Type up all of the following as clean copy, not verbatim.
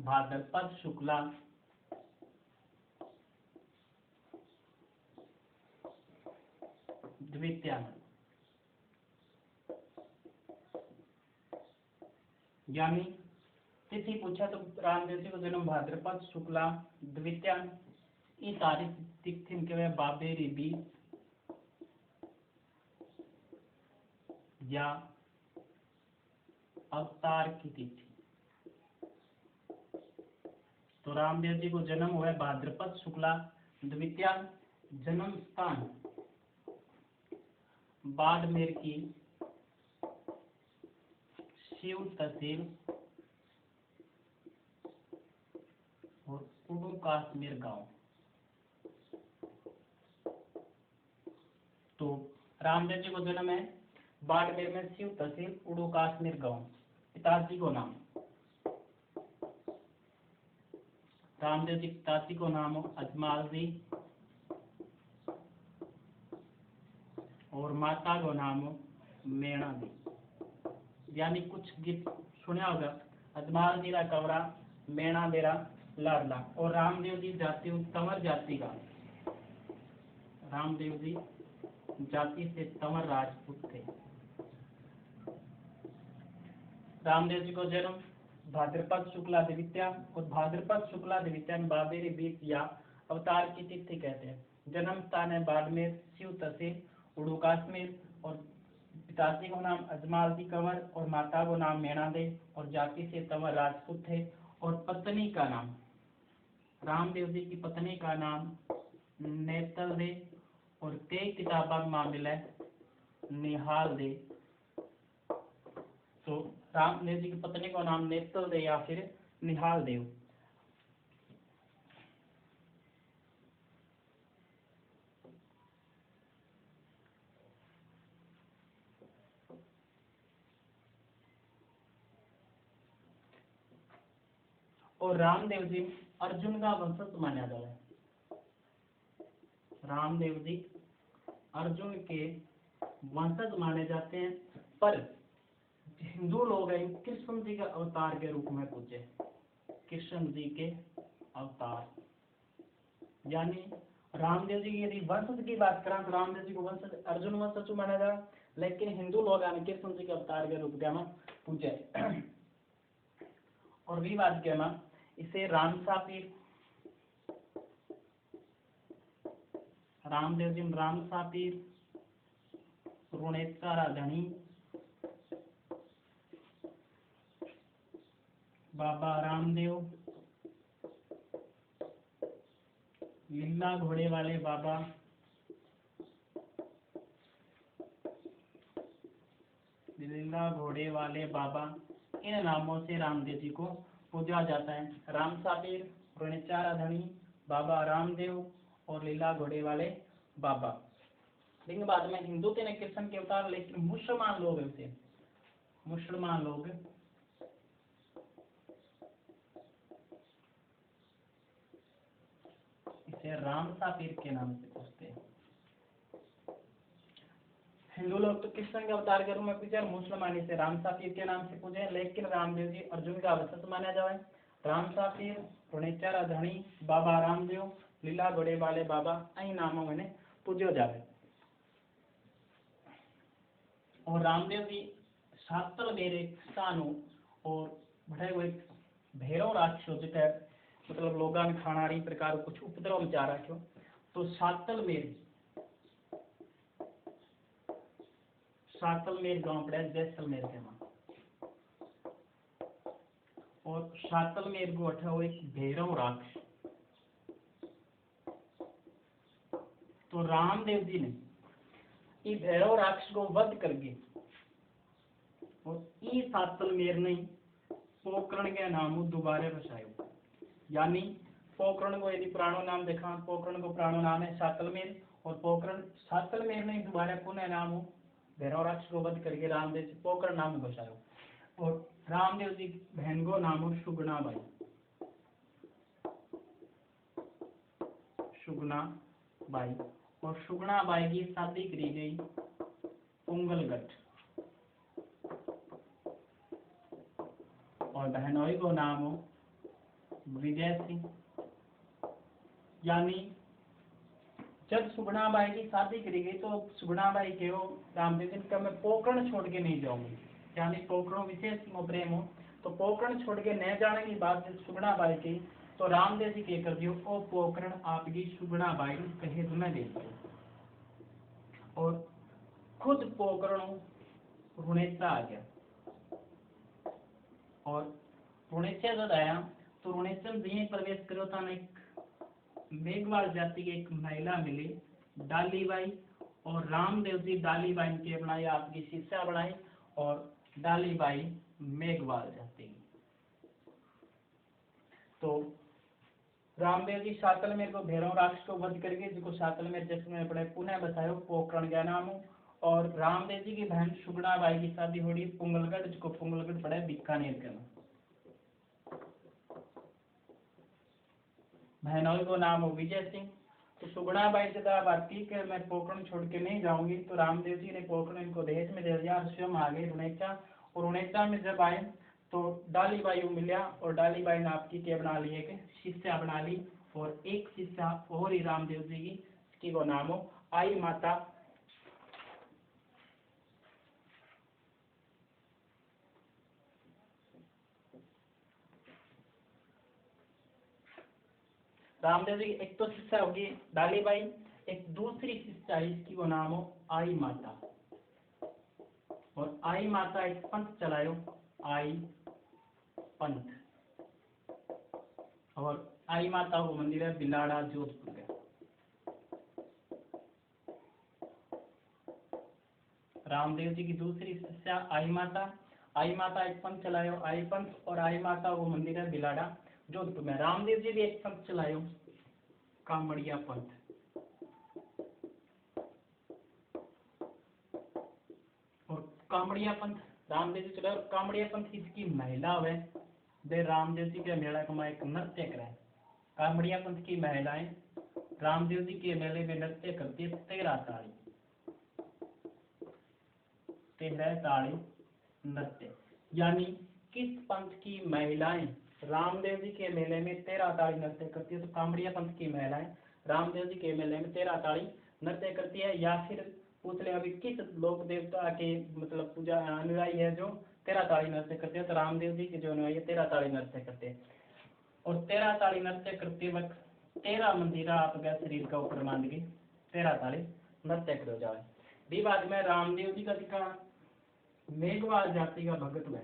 भाद्रपद शुक्ला द्वितीया। यानी तिथि पूछा तो रामदेव जी को जन्म भाद्रपद शुक्ला द्वितीया ई तारीख तिथि के बाबेरी बी या अवतार की तिथि। तो रामदेव जी को जन्म हुआ भाद्रपद शुक्ला द्वितीया। जन्म स्थान बाड़मेर की शिव तहसील और उड़ू काश्मीर गांव। तो रामदेव जी को जन्म है बाड़मेर में शिव तहसील उड़ू काश्मीर गांव। पिताजी को नाम रामदेव जी पिताजी को नाम अजमाल जी और माता को नाम मेणा जी। यानी कुछ गीत सुना होगा, अजमाल जी रा कवरा मेणा मेरा लाडला। और रामदेव जी जाति तंवर जाति का, रामदेव जी जाति से तंवर राजपूत थे। रामदेव जी को जन्म भाद्रपद शुक्ला द्वितीया और भाद्रपद शुक्ला द्वितीया बाबेरी बीत या अवतार की तिथि कहते हैं। जन्म स्थान है बाड़मेर शिव तहसील उड़ू काश्मीर और पिताजी को नाम अजमाल जी कंवर और माता को नाम मेणा दे और जाति से तंवर राजपूत थे। और पत्नी का नाम रामदेव जी की पत्नी का नाम नेतल दे और कई किताबा में मिले निहाल दे। तो रामदेव जी की पत्नी का नाम नेतल दे या फिर निहाल देव। और रामदेव जी अर्जुन का वंशज माना जाता है। रामदेव जी अर्जुन के वंशज माने जाते हैं, पर हिंदू लोग हैं कृष्ण जी के अवतार के रूप में पूजे। कृष्ण जी के अवतार यानी रामदेव जी की यदि वंशज की बात करें तो रामदेव जी को वंशज अर्जुन वंशज माना जाए, लेकिन हिंदू लोग कृष्ण जी के अवतार के रूप में पूजे। और भी बात कहना इसे रामसा पीर रामदेव जी रामसा पीर रुणेश्वर धनी बाबा रामदेव लीला घोड़े वाले बाबा लीला घोड़े वाले बाबा इन नामों से रामदेव जी को पूजा जाता है। रामसा पीर रुणेश्वर धनी बाबा रामदेव और लीला घोड़े वाले बाबा। लेकिन बाद में हिंदू थे ने कृष्ण के अवतार, लेकिन मुसलमान लोग थे मुसलमान लोग इसे रामसा पीर के नाम से पूछते हैं। हिंदू लोग तो कृष्ण के अवतार के रूप में पूजे, मुसलमान इसे रामसा पीर के नाम से पूजे। लेकिन रामदेव जी अर्जुन का वंशज माना जाए। रामसा पीर रुणेश्वर धनी बाबा रामदेव लीला घोड़े वाले बाबा इन नामों में पूजो जावे। और रामदेव जी सातल मेरे स्थानों और बड़े हुए भैरव राक्षस जिते मतलब लोगों ने खाना रही प्रकार कुछ उपद्रव मचा रखो। तो सातल मेर गांव पड़े जैसलमेर के वहां। और सातलमेर को अठा हुआ एक भैरव राक्षस। तो रामदेव जी ने ये भैरव राक्षस को वध करके और ई सातलमेर ने पोकरण के नाम दोबारा बसायो। यानी पोकरण को यदि पुरानो नाम देखा, पोकरण को पुरानो नाम है सातलमेर और पोकरण सातलमेर ने दोबारा पुनः नाम भैरव राक्षस को वध करके रामदेव जी पोकरण नाम बसायो। और रामदेव जी बहन को नाम सुगुणाबाई और सुगुणाबाई की शादी करी गई पुंगलगढ़ और बहनोई को नाम विजय सिंह। यानी जब सुगुणाबाई की शादी करी गई तो सुगुणाबाई के हो रामदेव जी का मैं पोकरण छोड़ के नहीं जाऊंगी, यानी पोकरण विशेष प्रेम हो तो पोकरण छोड़ के न जाने की बात जब सुगुणाबाई की तो रामदेव जी के कर दियो ओ पोकरण आपकी सुगुणाबाई कहे तुम्हें दे और खुद पोकरण रुणेचा आ गया और रुणेचा जब आया तो रुणेचा जी प्रवेश करो था एक मेघवाल जाति की एक महिला मिली डालीबाई और रामदेव जी डालीबाई के बनाई आपकी शिष्या बनाई और डालीबाई मेघवाल जाति की। तो रामदेव जी शातलमेर को भैरव राक्षस को वध करके जिसको शातलमेर जैसे पड़े पुनः बतायो पोकरण गया नाम और रामदेव जी की बहन सुगुणाबाई की शादी हो रही पुंगलगढ़ जिसको पुंगलगढ़ पड़े बीकानेर के नाम बहनोई को नाम हो विजय सिंह। तो सुगुणाबाई जदा बाती के मैं पोकरण छोड़ के नहीं जाऊंगी तो रामदेव जी ने पोकरण इनको दहेज में दे दिया। स्वयं आ गए रुणेचा और रुणेचा में जब आए तो डालीबाई को मिला और डालीबाई ने आपकी क्या बना ली है शिष्या बना ली और एक शिष्या और ही रामदेव जी की इसकी वो नाम हो आई माता। रामदेव जी की एक तो शिष्या होगी डालीबाई, एक दूसरी शिष्या इसकी वो नाम हो आई माता और आई माता एक पंथ चलायो आई पंथ और आई माता को मंदिर है बिलाड़ा जोधपुर का। रामदेव जी की दूसरी शिष्या आई माता एक पंथ चलायो आई पंथ और आई माता को मंदिर है बिलाड़ा जोधपुर में। रामदेव जी भी एक पंथ चलायो कामड़िया पंथ और कामड़िया पंथ रामदेव जी चलायो। कामड़िया पंथ इसकी महिला है वे रामदेव जी के मेला का एक नृत्य कराए। कामड़िया पंथ की महिलाएं रामदेव जी के मेले में नृत्य करती है 13 ताड़ी नृत्य। यानी किस पंथ की महिलाएं रामदेव जी के मेले में 13 ताड़ी नृत्य करती है तो कामड़िया पंथ की महिलाएं रामदेव जी के मेले में 13 ताड़ी नृत्य करती है। या फिर पूछ ले अभी किस लोक देवता के मतलब पूजा अनुयायी है जो 13 ताड़ी नृत्य करते हैं तो रामदेव जी के जो अनुयायी 13 ताड़ी नृत्य करते हैं और 13 ताड़ी नृत्य करते वक्त 13 मंदिरा आपका शरीर का ऊपर मान के 13 ताड़ी नृत्य करो जाए। भी बाद में रामदेव जी का दिखा मेघवाल जाति का भगत में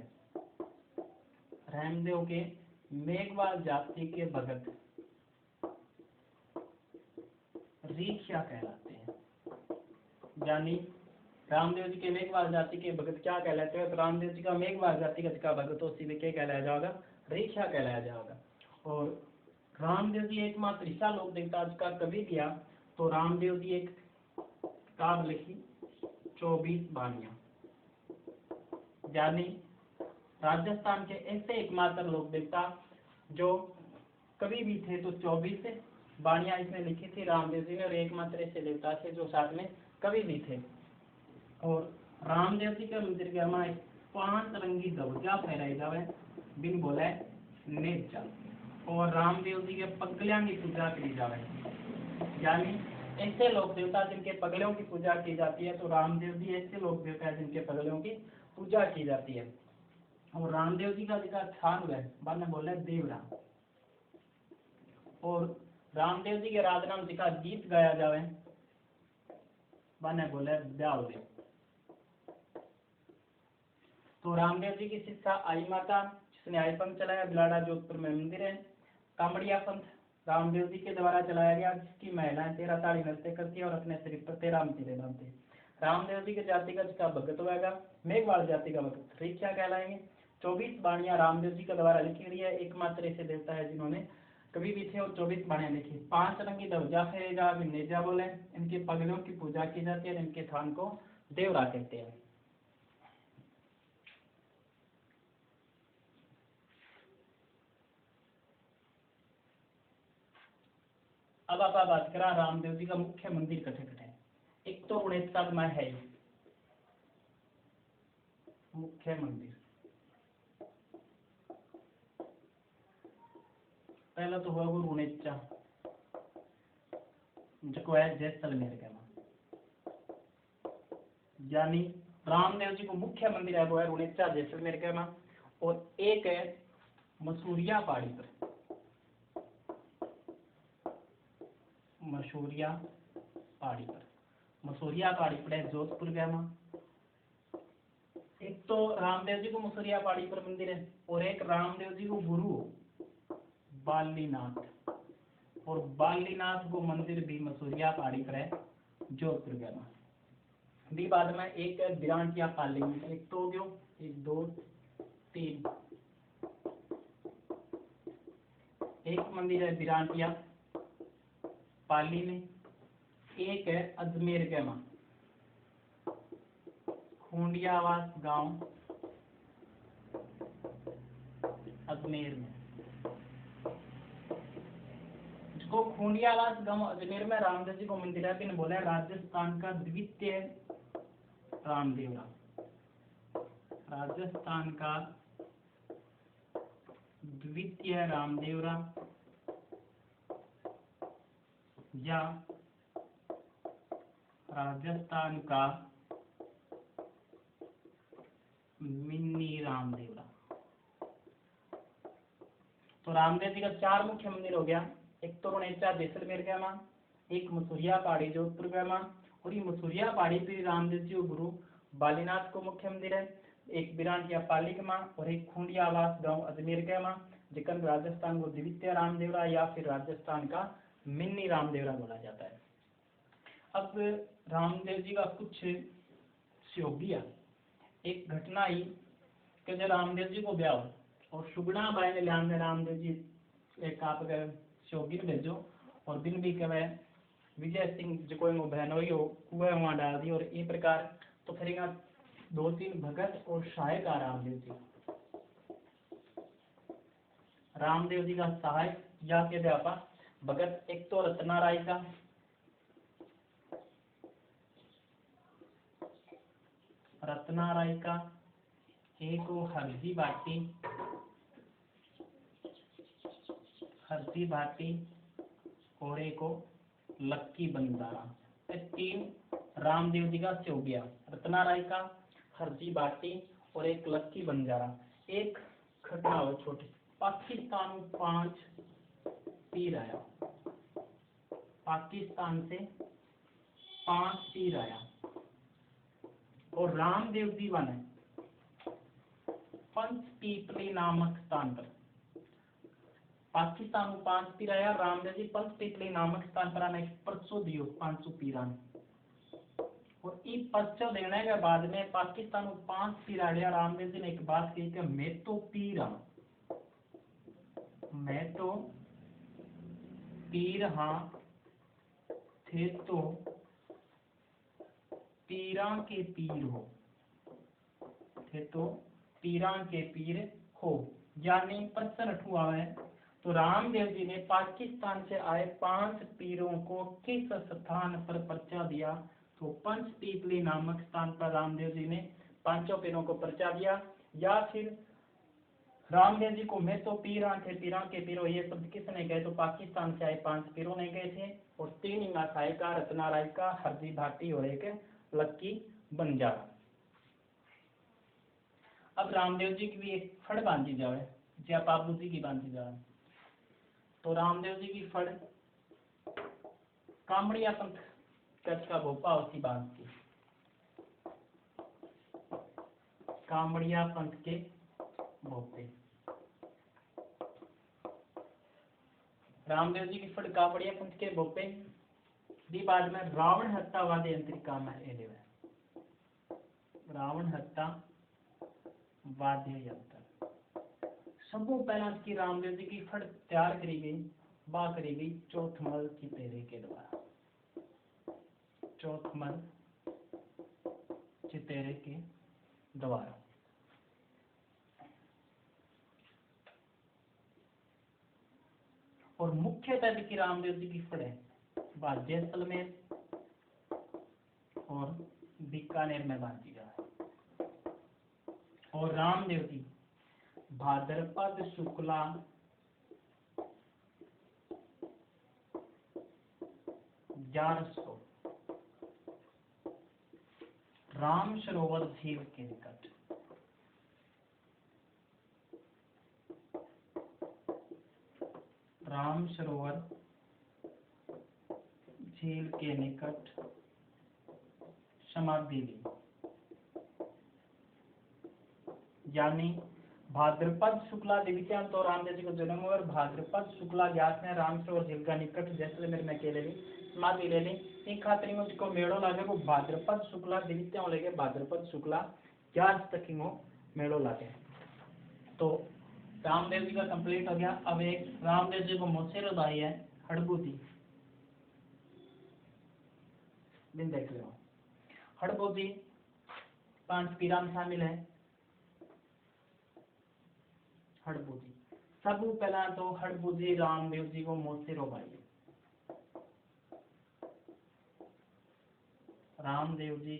रामदेव के मेघवाल जाति के भगत रीक्षा कहलाते हैं। यानी रामदेव जी के मेघवाल जाति के भगत क्या कहलाते हैं तो रामदेव जी का मेघवाल जाति का भगत उसी में क्या कहलाया जाएगा रीक्षा कहलाया जाएगा। और रामदेव जी एकमात्र ईसा लोक देवता का कवि किया तो रामदेव जी एक किताब लिखी 24 बाणियां। यानी राजस्थान के ऐसे एकमात्र लोक देवता जो कवि भी थे तो 24 बाणियां इसने लिखी थी रामदेव जी ने और एकमात्र ऐसे देवता थे जो साथ में कवि भी थे। और रामदेव जी के मंदिर के हमारे 5 रंगी ध्वजा फहराई जावे बिन बोले नेचा और रामदेव जी के पगलियां की पूजा की जावे। यानी ऐसे लोक देवता जिनके पगलियों की पूजा की जाती है तो रामदेव जी ऐसे लोक देवता है जिनके पगलियों की पूजा की जाती है। और रामदेव जी का जिका स्थान है बाद में बोले देवड़ा और रामदेव जी के राजनाम जी का गीत गाया जावे बने बोले ब्याल देव। तो रामदेव जी की शिक्षा आई माता जिसने आई पंथ चलाया बिलाड़ा जोधपुर में मंदिर है। कामड़िया पंथ रामदेव जी के द्वारा चलाया गया जिसकी महिलाएं 13 ताड़ी नृत्य करती है और अपने शरीर पर 13 मंदिरें बांधती है। रामदेव जी के जाति का जिसका भगत होगा मेघवाल जाति का भगत रीक्षा कहलाएंगे। 24 बाणियां रामदेव जी के द्वारा लिखी गई है एकमात्र ऐसे देवता है जिन्होंने कभी भी थे और 24 बाणियां लिखी। 5 रंगी ध्वजा फहरेगा नेजा बोले इनके पगलियों की पूजा की जाती है और इनके थान को देवरा कहते हैं। अब आप बात करा रामदेव जी का मुख्य मंदिर कठे कठे। एक तो उड़ेसा में है मुख्य मंदिर पहला तो हुआ वो रुणेचा जो है जैसलमेर के वहां, यानी रामदेव जी को मुख्य मंदिर है वो है रुणेचा जैसलमेर के वहां, और एक है मसूरिया पहाड़ी पर, मसूरिया पहाड़ी पर, मसूरिया पहाड़ी पर है जोधपुर के वहां। एक तो रामदेव जी को मसूरिया पहाड़ी पर मंदिर है, और एक रामदेव जी को गुरु बालीनाथ, और बालीनाथ को मंदिर भी मसूरिया पहाड़ी पर है जोधपुर के वहां। भी बाद में एक है विरांटिया पाली में, एक तो हो गयो, एक दो तीन, एक मंदिर है विरांटिया पाली में, एक है अजमेर के वहां खूंडियावास गांव अजमेर में, जिसको खूंडियावास गांव अजमेर में रामदेव जी को मंदिर है, फिर बोला राजस्थान का द्वितीय रामदेवरा, राजस्थान का द्वितीय रामदेवरा या राजस्थान का मिनी रामदेवरा। तो रामदेव जी का 4 मुख्य मंदिर हो गया, एक तो रुणेचा जैसलमेर के वहां, एक मसूरिया पहाड़ी जोधपुर के वहां, और ये मसूरिया पहाड़ी पे रामदेव जी गुरु बालीनाथ को मुख्य मंदिर है, एक विरांटिया पाली के वहां और एक खूंडियावास गांव अजमेर के वहां, जिकन राजस्थान को द्वितीय रामदेवरा या फिर राजस्थान का मिनी रामदेवरा बोला जाता है। अब रामदेव जी का कुछ स्योगिया, एक घटना आई कि जब रामदेव जी को ब्याह हो और सुगुणा बाई ने ध्यान में रामदेव जी एक आप शौकीन भेजो, और दिन भी कहे विजय सिंह जो कोई बहनोई हो कुएं वहां डाल दी, और इस प्रकार तो फिर 2-3 भगत और सहायक आ रामदेव जी का सहायक या के व्यापा भगत, एक तो रत्ना राय का, रत्ना राय का, एक को हरजी भाटी, हरजी भाटी, और एक को लक्की बंजारा। 3 रामदेव जी का चौगिया, रत्ना राय का, हरजी भाटी और एक लक्की बंजारा। एक घटना हो छोटी, पाकिस्तान में 5 तीर आया, पाकिस्तान से 5 तीर आया, और रामदेव जी बने पंचपीपली नामक स्थान पर, पाकिस्तान में 5 तीर आया, रामदेव जी पंचपीपली नामक स्थान पर आने परसों दियो 500 तीरान, और इस परसों देने के बाद में पाकिस्तान में 5 तीर आ गया। रामदेव जी ने एक बात कही कि मैं तो पीर हाँ, मैं तो पीर हाँ, थे तो पीरा के पीर हो, थे तो पीरा के पीर हो, यानी प्रश्न हुआ है। तो रामदेव जी ने पाकिस्तान से आए 5 पीरों को किस स्थान पर पर्चा दिया? तो पंचपीपली नामक स्थान पर रामदेव जी ने 5 पीरों को पर्चा दिया। या फिर रामदेव जी को मैं तो पीरा थे, पीरा के पीरो, ये शब्द किसने कहे? तो पाकिस्तान से आए 5 पीरों ने कहे थे, और 3 इंगा साई का, रत्ना राय का, हरजी भाटी और एक लक्की बंजारा। अब रामदेव जी की भी एक फड़ बांधी जाए, या बाबू जी की बांधी जाए। तो रामदेव जी की फड़ कामड़िया पंथ कच्छ का भोपा उसी बांध की, कामड़िया पंथ के भोपे। रामदेव जी की फड़ कामड़िया पंथ के भोपे दी बाद में रावण हत्या वादे यंत्रिका में एले है, रावण हत्या वाद्य यंत्र। सबो पहला की रामदेव जी की फड़ तैयार करी गई, बा करी गई चौथमल चितेरे के द्वारा, चौथमल चितेरे के द्वारा। और मुख्यतः की रामदेव जी की फड़ है वह जैसलमेर और बीकानेर में बांधी जाए। और रामदेव जी भाद्रपद शुक्ला 1100 राम सरोवर झील के निकट। राम सरोवर झील के निकट समाधि ली। यानी भाद्रपद शुक्ला द्वितीया तो रामदेव जी को जन्म हुआ और भाद्रपद शुक्ला ज्ञात में राम सरोवर झील का निकट जैसलमेर में के ले समाधि ले ली। एक खातिर मुझको मेड़ो लागे वो भाद्रपद शुक्ला द्वितीया लेके भाद्रपद शुक्ला ज्ञात तक वो मेड़ो लागे। तो रामदेव जी का कंप्लीट हो गया। अब एक रामदेव जी को मोसेरो भाई है हड़बूती, दिन देख लो। हड़बूती 5 पीरा में शामिल है। हड़बूती सब पहला तो हड़बूती रामदेव जी को मोसेरो भाई, रामदेव जी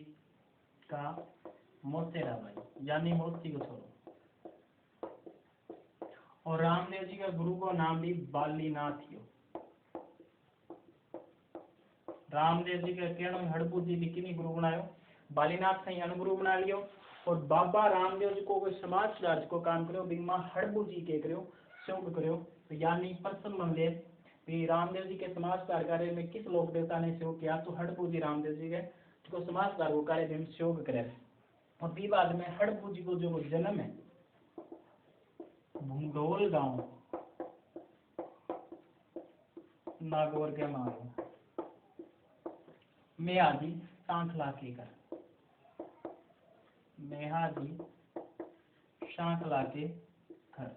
का मोसेरा भाई यानी मोसी को छोड़ो। और रामदेव जी का गुरु को नाम भी बालीनाथ हो। रामदेव जी के कहने में हड़बूती भी किन्हीं गुरु बनायो, बालीनाथ से अनुगुरु बना लियो। और बाबा रामदेव जी को कोई समाज सुधार को काम करो बिगमा हड़बूजी के करो शोक करो। तो यानी प्रसन्न मंदिर भी रामदेव जी के समाज सुधार कार्य में किस लोक देवता ने शोक किया तो हड़बूजी रामदेव जी के को समाज सुधार को कार्य में शोक करे। और विवाद में हड़बूजी को जो जन्म है भूंडोल गांव नागौर के मारो मेहाजी सांखला के घर, मेहाजी सांखला के घर।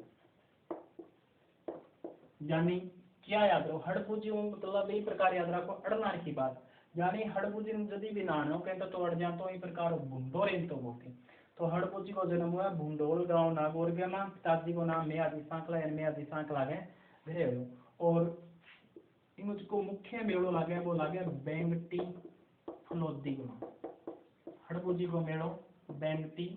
यानी क्या याद रखो हड़बूजी मतलब यही प्रकार याद रखो अड़नार की बात। यानी हड़बूजी जदि भी नानो कहते तो अड़ जा तो इस प्रकार भूंडोल तो बोलते। तो हड़बूजी को जन्म हुआ भूंडोल गांव नागौर के में। पिताजी को नाम मेहाजी सांखला यानी मेहाजी सांखला गए। और मुझको मुख्य मेड़ो लागे वो लागे बेंगटी फलोदी में। हड़बूजी को मेड़ो बेंगटी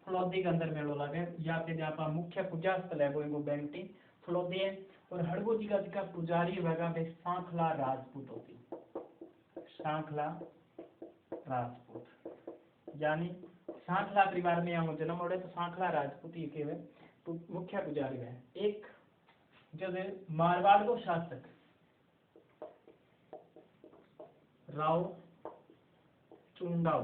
फलोदी के अंदर मेड़ो लागे या फिर यहाँ मुख्य पूजा स्थल है वो बेंगटी फलोदी है। और हड़बूजी का पुजारी वगैरह में सांखला राजपूत होती, सांखला राजपूत। यानी सांखला परिवार में यहाँ जन्म हो रहे तो सांखला राजपूत के मुख्य पुजारी है। एक जब मारवाड़ को शासक राव चुंडाऊ,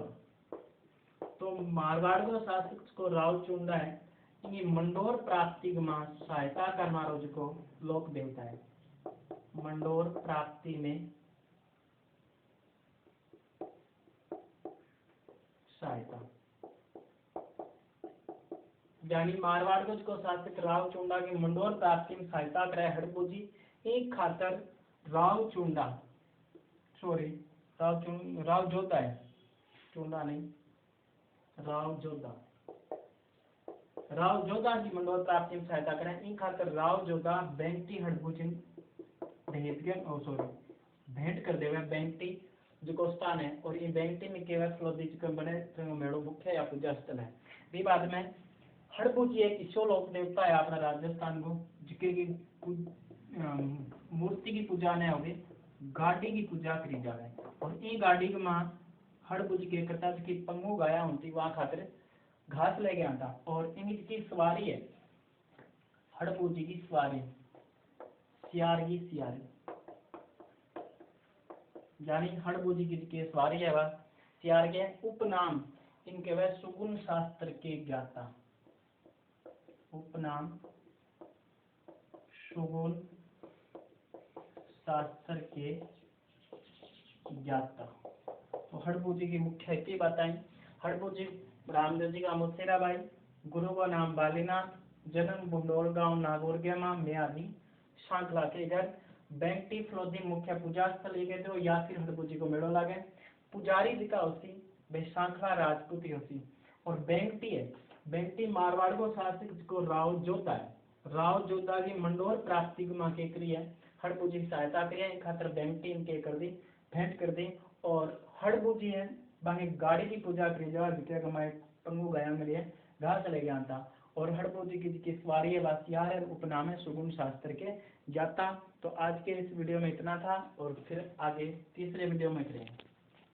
तो मारवाड़ को शासक को राव चुंडा है इन्हीं मंडोर प्राप्ति में सहायता करना को लोक देवता है। मंडोर प्राप्ति में सहायता यानी मारवाड़ को शासक राव चुंडा की मंडोर प्राप्ति में सहायता करे हड़बूजी। एक खातर राव चुंडा सॉरी राव जोधा है, चुंडा नहीं राव जोधा, राव जोधा की मंडोर प्राप्ति में सहायता करें। इन खातर राव जोधा बेंगटी हड़बूजी भेंट कर देवे बेंगटी जो स्थान है। और ये बेंगटी में केवल फलोदी बने मेड़ो मुख्य या पूजा स्थल है। भी बाद में हड़बूजी एक ईशो लोक देवता है अपना राजस्थान को जिसकी मूर्ति की पूजा ने होगी गाड़ी की पूजा करी जाए। और ये गाड़ी के मां हड़बूजी के करता की पंगू गाया होती वहां खातिर घास ले गया था। और इनकी सवारी है हड़बूजी की सवारी सियारगी सियारी, यानी हड़बूजी की सवारी है वह सियार के उपनाम इनके वह सुगुन शास्त्र के ज्ञाता, उपनाम सुगुन शास्त्र के ज्ञाता। तो हड़बूजी की मुख्य की बताई। हड़बूजी रामदेव जी का मोसेरा भाई, गुरु का नाम बालीनाथ, जन्म बुंडोल गांव नागौर के मां मेहाजी सांखला के घर, बेंगटी फलोदी मुख्य पूजा स्थल गए थे या फिर हड़बूजी को मेड़ो लागे। पुजारी जी का होती वे सांखला राजपूती होती। और बेंगटी है बेंगटी मारवाड़ को शासक को राव जोधा है, राव जोधा की मंडोर प्राप्ति की मां के करी है हड़बूजी की सहायता करिए खातर बेंगटी इनके कर दी भेंट कर दी। और हड़बूजी है बाकी गाड़ी की पूजा करी जवा जितने कमाए पंगू गाया मिले घास ले गया था। और हड़बोदी की स्वारी वासियार है, उपनाम है सुगुण शास्त्र के ज्ञाता। तो आज के इस वीडियो में इतना था, और फिर आगे तीसरे वीडियो में करेंगे।